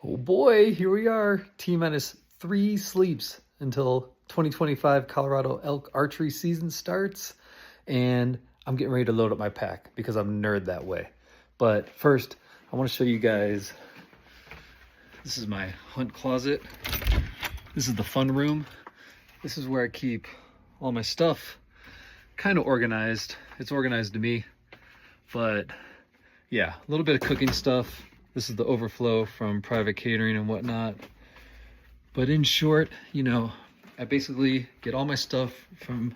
Oh boy, here we are. T-minus 3 sleeps until 2025 Colorado elk archery season starts. And I'm getting ready to load up my pack because I'm a nerd that way. But first, I want to show you guys, this is my hunt closet. This is the fun room. This is where I keep all my stuff kind of organized. It's organized to me, but yeah, a little bit of cooking stuff. This is the overflow from private catering and whatnot. But in short, you know, I basically get all my stuff from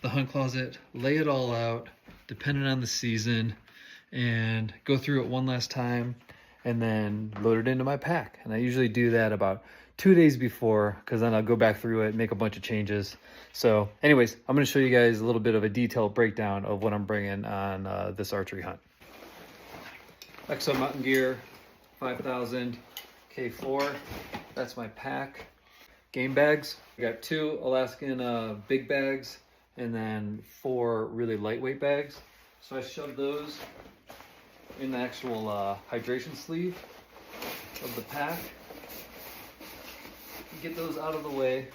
the hunt closet, lay it all out, depending on the season, and go through it one last time, and then load it into my pack. And I usually do that about 2 days before, because then I'll go back through it, make a bunch of changes. So anyways, I'm going to show you guys a little bit of a detailed breakdown of what I'm bringing on this archery hunt. Exo Mountain Gear 5000 K4, that's my pack. Game bags, I got 2 Alaskan big bags and then 4 really lightweight bags. So I shoved those in the actual hydration sleeve of the pack. Get those out of the way.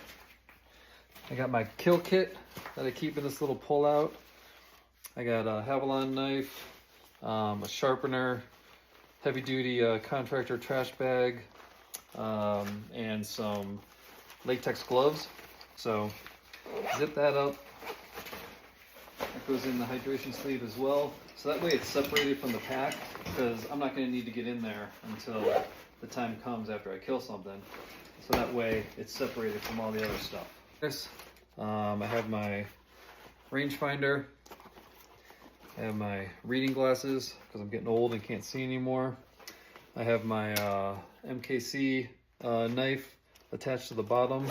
I got my kill kit that I keep in this little pull-out. I got a Havalon knife, a sharpener, heavy-duty contractor trash bag, and some latex gloves. So zip that up. That goes in the hydration sleeve as well. So that way it's separated from the pack, because I'm not going to need to get in there until the time comes after I kill something. So that way it's separated from all the other stuff. I have my rangefinder. I have my reading glasses because I'm getting old and can't see anymore. I have my MKC knife attached to the bottom.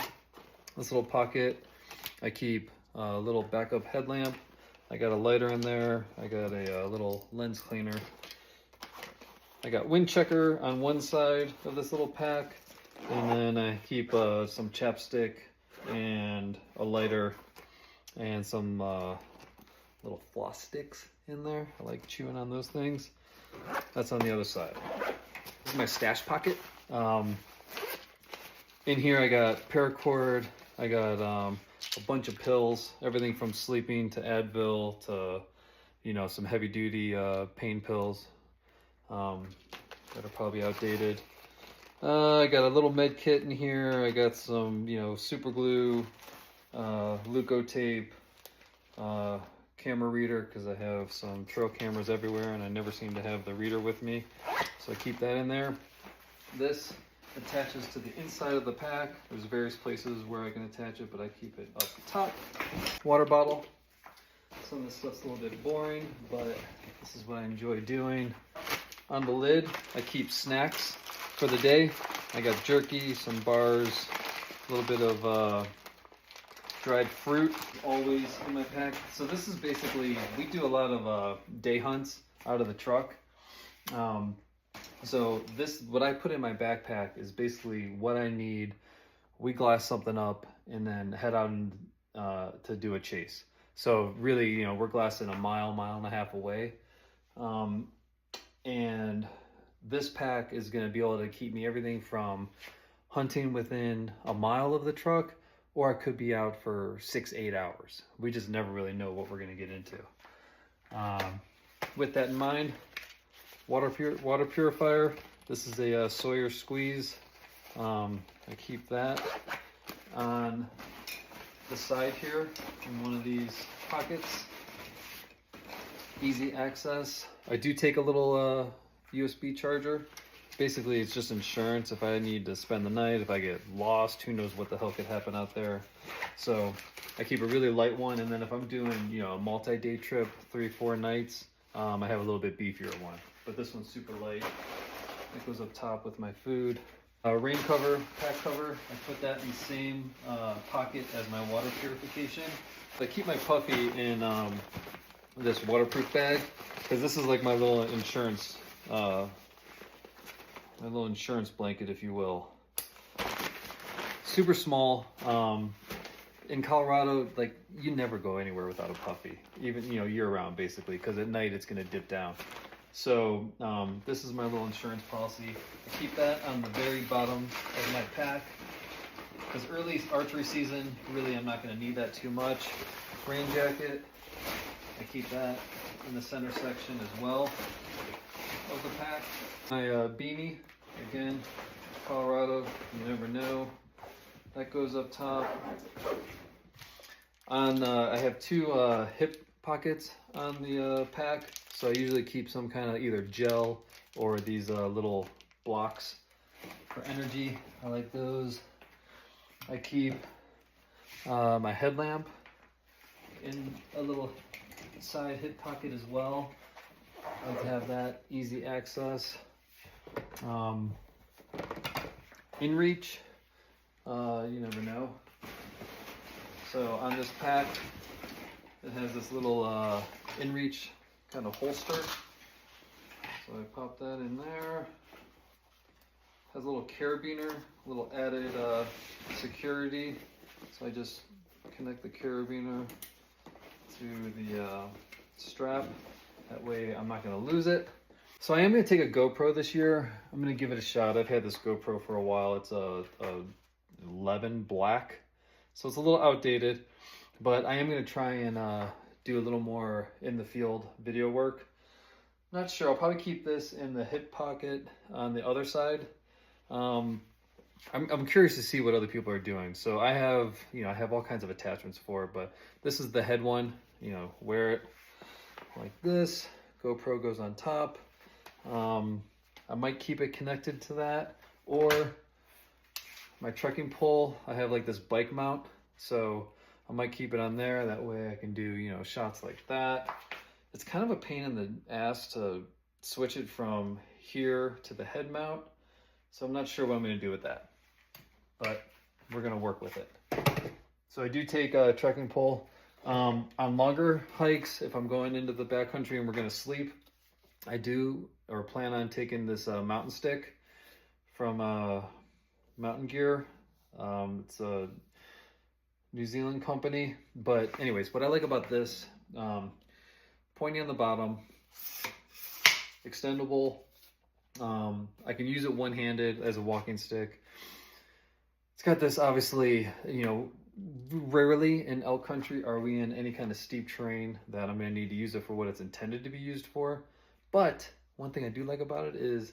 This little pocket, I keep a little backup headlamp. I got a lighter in there. I got a little lens cleaner. I got wind checker on one side of this little pack. And then I keep some chapstick and a lighter and some little floss sticks in there. I like chewing on those things. That's on the other side. This is my stash pocket. In here I got paracord, I got a bunch of pills, everything from sleeping to Advil to, you know, some heavy duty pain pills that are probably outdated. I got a little med kit in here. I got some, you know, super glue, Leuco tape, camera reader, because I have some trail cameras everywhere and I never seem to have the reader with me. So I keep that in there. This attaches to the inside of the pack. There's various places where I can attach it, but I keep it up the top. Water bottle. Some of this stuff's a little bit boring, but this is what I enjoy doing. On the lid, I keep snacks for the day. I got jerky, some bars, a little bit of dried fruit always in my pack. So this is basically, we do a lot of day hunts out of the truck. So this, what I put in my backpack is basically what I need. We glass something up and then head out to do a chase. So really, you know, we're glassing a mile and a half away. And this pack is going to be able to keep me everything from hunting within a mile of the truck, or I could be out for 6-8 hours. We just never really know what we're going to get into. With that in mind, water purifier. This is a Sawyer squeeze. I keep that on the side here in one of these pockets. Easy access. I do take a little USB charger. Basically, it's just insurance if I need to spend the night, if I get lost, who knows what the hell could happen out there. So I keep a really light one, and then if I'm doing, you know, a multi-day trip, 3-4 nights, I have a little bit beefier one. But this one's super light. It goes up top with my food. Rain cover, pack cover, I put that in the same pocket as my water purification. I keep my puppy in this waterproof bag, because this is like my little insurance blanket, if you will. Super small. In Colorado, like, you never go anywhere without a puppy, even, you know, year round basically, because at night it's going to dip down. So this is my little insurance policy. I keep that on the very bottom of my pack because early archery season, really I'm not going to need that too much. Rain jacket, I keep that in the center section as well of the pack. My beanie, again, Colorado, you never know. That goes up top. I have two hip pockets on the pack, so I usually keep some kind of either gel or these little blocks for energy. I like those. I keep my headlamp in a little side hip pocket as well. I like to have that easy access. In reach, you never know. So on this pack, it has this little in reach kind of holster. So I pop that in there. Has a little carabiner, a little added security. So I just connect the carabiner to the strap. That way I'm not gonna lose it. So I am gonna take a GoPro this year. I'm gonna give it a shot. I've had this GoPro for a while. It's a 11 black. So it's a little outdated, but I am gonna try and do a little more in the field video work. Not sure, I'll probably keep this in the hip pocket on the other side. I'm curious to see what other people are doing. So I have, I have all kinds of attachments for it, but this is the head one, wear it like this. GoPro goes on top. I might keep it connected to that, or my trekking pole, I have like this bike mount, so I might keep it on there. That way I can do, shots like that. It's kind of a pain in the ass to switch it from here to the head mount. So I'm not sure what I'm going to do with that, but we're going to work with it. So I do take a trekking pole. On longer hikes, if I'm going into the backcountry and we're going to sleep, I do or plan on taking this mountain stick from Mountain Gear. It's a New Zealand company, but anyways, what I like about this, pointy on the bottom, extendable. I can use it one-handed as a walking stick. It's got this, obviously, rarely in elk country are we in any kind of steep terrain that I'm going to need to use it for what it's intended to be used for. But one thing I do like about it is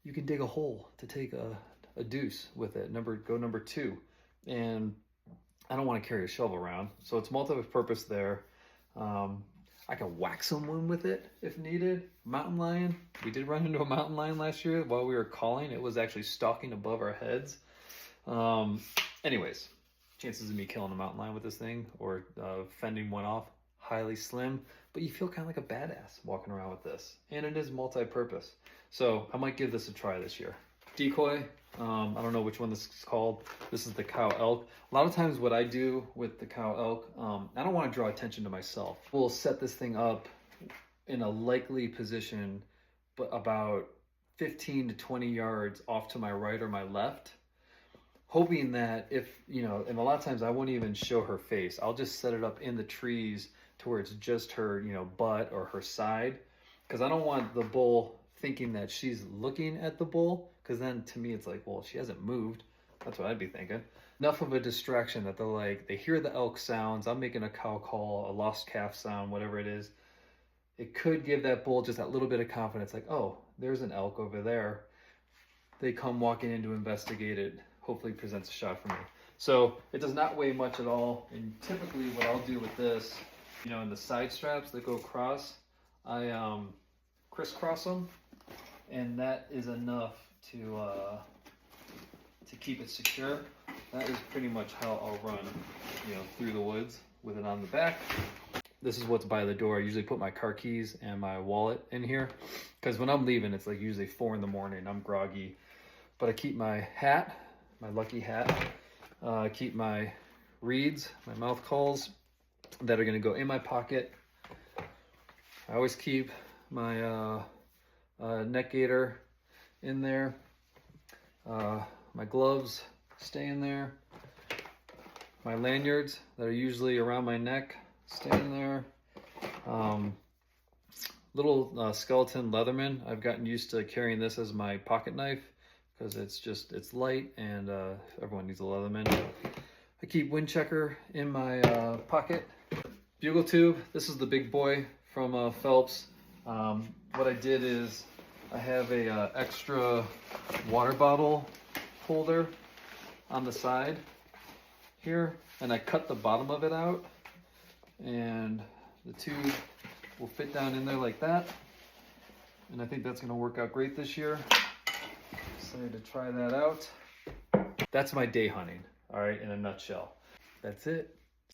you can dig a hole to take a deuce with it, go number 2. And I don't want to carry a shovel around, so it's multi-purpose there. I can whack someone with it if needed. Mountain lion, we did run into a mountain lion last year while we were calling. It was actually stalking above our heads. Anyways, chances of me killing a mountain lion with this thing or fending one off, highly slim, but you feel kind of like a badass walking around with this. And it is multi-purpose. So I might give this a try this year. Decoy, I don't know which one this is called. This is the cow elk. A lot of times what I do with the cow elk, I don't want to draw attention to myself. We'll set this thing up in a likely position, but about 15 to 20 yards off to my right or my left, hoping that if, and a lot of times I won't even show her face. I'll just set it up in the trees to where it's just her, butt or her side, because I don't want the bull thinking that she's looking at the bull, because then to me it's like, well, she hasn't moved. That's what I'd be thinking. Enough of a distraction that they hear the elk sounds. I'm making a cow call, a lost calf sound, whatever it is. It could give that bull just that little bit of confidence, like, oh, there's an elk over there. They come walking in to investigate it. Hopefully presents a shot for me. So it does not weigh much at all. And typically what I'll do with this, in the side straps that go across, I crisscross them, and that is enough to keep it secure. That is pretty much how I'll run, through the woods with it on the back. This is what's by the door. I usually put my car keys and my wallet in here, because when I'm leaving, it's like usually 4 in the morning. I'm groggy, but I keep my hat, my lucky hat. I keep my reeds, my mouth calls that are going to go in my pocket. I always keep my neck gaiter in there. My gloves stay in there. My lanyards that are usually around my neck stay in there. Little skeleton Leatherman. I've gotten used to carrying this as my pocket knife because it's light, and everyone needs a Leatherman. I keep wind checker in my pocket. Bugle tube, this is the big boy from Phelps. What I did is I have a extra water bottle holder on the side here, and I cut the bottom of it out, and the tube will fit down in there like that. And I think that's gonna work out great this year. Excited to try that out. That's my day hunting, all right, in a nutshell. That's it.